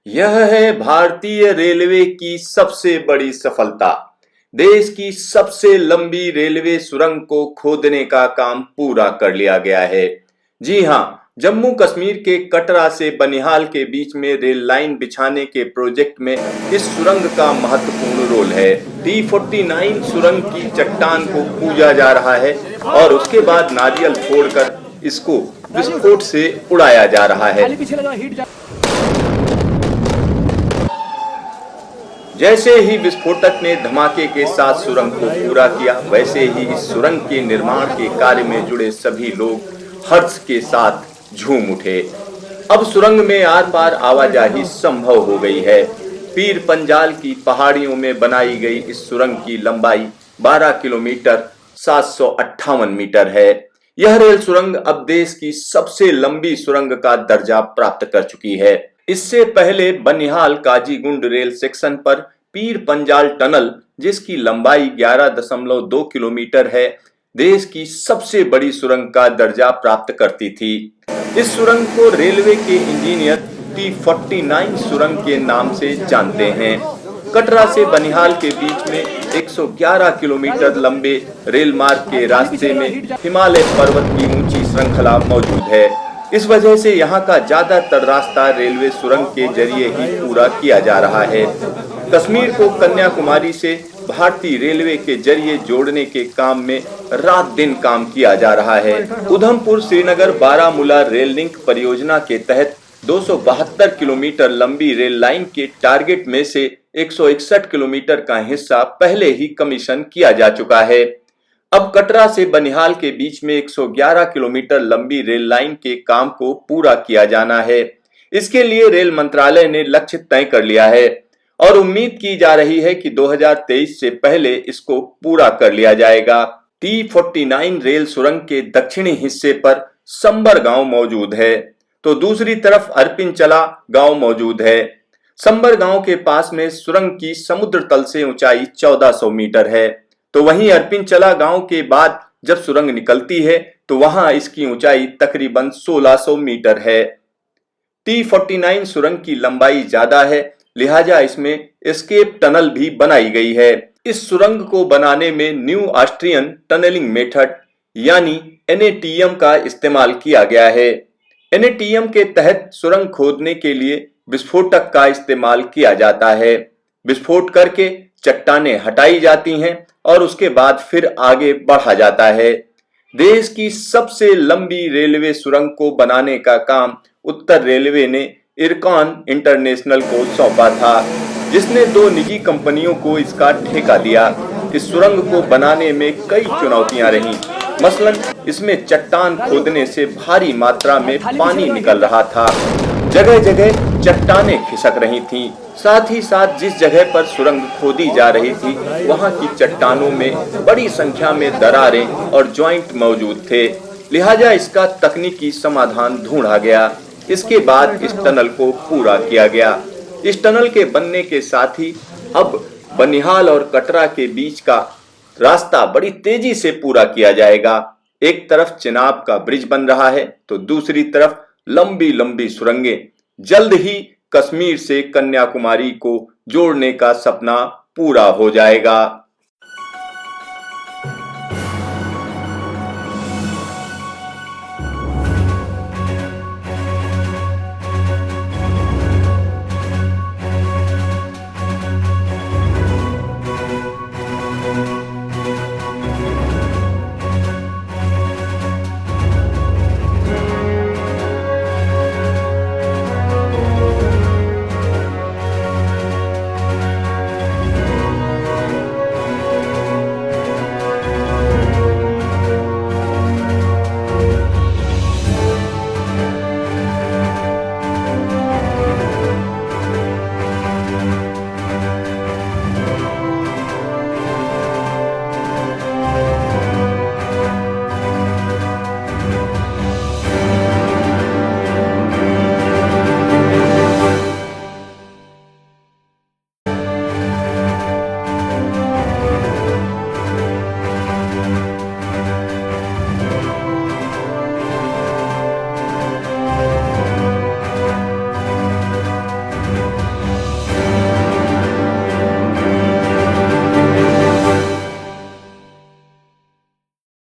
यह है भारतीय रेलवे की सबसे बड़ी सफलता। देश की सबसे लंबी रेलवे सुरंग को खोदने का काम पूरा कर लिया गया है। जी हां, जम्मू कश्मीर के कटरा से बनिहाल के बीच में रेल लाइन बिछाने के प्रोजेक्ट में इस सुरंग का महत्वपूर्ण रोल है। T49 सुरंग की चट्टान को पूजा जा रहा है और उसके बाद नारियल फोड़कर इसको विस्फोट से उड़ाया जा रहा है। जैसे ही विस्फोटक ने धमाके के साथ सुरंग को पूरा किया, वैसे ही इस सुरंग के निर्माण के कार्य में जुड़े सभी लोग हर्ष के साथ झूम उठे। अब सुरंग में आर पार आवाजाही संभव हो गई है। पीर पंजाल की पहाड़ियों में बनाई गई इस सुरंग की लंबाई 12 किलोमीटर 758 मीटर है। यह रेल सुरंग अब देश की सबसे लंबी सुरंग का दर्जा प्राप्त कर चुकी है। इससे पहले बनिहाल काजीगुंड रेल सेक्शन पर पीर पंजाल टनल, जिसकी लंबाई 11.2 किलोमीटर है, देश की सबसे बड़ी सुरंग का दर्जा प्राप्त करती थी। इस सुरंग को रेलवे के इंजीनियर T49 सुरंग के नाम से जानते हैं। कटरा से बनिहाल के बीच में 111 किलोमीटर लंबे रेल मार्ग के रास्ते में हिमालय पर्वत की ऊंची श्रृंखला मौजूद है। इस वजह से यहाँ का ज्यादातर रास्ता रेलवे सुरंग के जरिए ही पूरा किया जा रहा है। कश्मीर को कन्याकुमारी से भारतीय रेलवे के जरिए जोड़ने के काम में रात दिन काम किया जा रहा है। उधमपुर श्रीनगर बारामूला रेल लिंक परियोजना के तहत 272 किलोमीटर लंबी रेल लाइन के टारगेट में से 161 किलोमीटर का हिस्सा पहले ही कमीशन किया जा चुका है। अब कटरा से बनिहाल के बीच में 111 किलोमीटर लंबी रेल लाइन के काम को पूरा किया जाना है। इसके लिए रेल मंत्रालय ने लक्ष्य तय कर लिया है और उम्मीद की जा रही है कि 2023 से पहले इसको पूरा कर लिया जाएगा। T49 रेल सुरंग के दक्षिणी हिस्से पर संबर गांव मौजूद है, तो दूसरी तरफ अरपिनचला गांव मौजूद है। संबर गांव के पास में सुरंग की समुद्र तल से ऊंचाई 1400 मीटर है, तो वहीं अरपिनचला गांव के बाद जब सुरंग निकलती है तो वहां इसकी ऊंचाई तकरीबन 1600 मीटर है। T49 सुरंग की लंबाई ज्यादा है, लिहाजा इसमें एस्केप टनल भी बनाई गई है। इस सुरंग को बनाने में न्यू ऑस्ट्रियन टनलिंग मेथड यानी NATM का इस्तेमाल किया गया है। NATM के तहत सुरंग खोदने के लिए विस्फोटक का इस्तेमाल किया जाता है। विस्फोट करके चट्टानें हटाई जाती हैं और उसके बाद फिर आगे बढ़ा जाता है। देश की सबसे लंबी रेलवे सुरंग को बनाने का काम उत्तर रेलवे ने इरकॉन इंटरनेशनल को सौंपा था, जिसने 2 निजी कंपनियों को इसका ठेका दिया। इस सुरंग को बनाने में कई चुनौतियां रहीं। मसलन इसमें चट्टान खोदने से भारी मात्रा में पानी निकल रहा था, जगह जगह चट्टानें खिसक रही थीं। साथ ही साथ जिस जगह पर सुरंग खोदी जा रही थी वहां की चट्टानों में बड़ी संख्या में दरारें और जॉइंट मौजूद थे, लिहाजा इसका तकनीकी समाधान ढूंढा गया। इसके बाद इस टनल को पूरा किया गया। इस टनल के बनने के साथ ही अब बनिहाल और कटरा के बीच का रास्ता बड़ी तेजी से पूरा किया जाएगा। एक तरफ चिनाब का ब्रिज बन रहा है तो दूसरी तरफ लंबी लंबी सुरंगें। जल्द ही कश्मीर से कन्याकुमारी को जोड़ने का सपना पूरा हो जाएगा।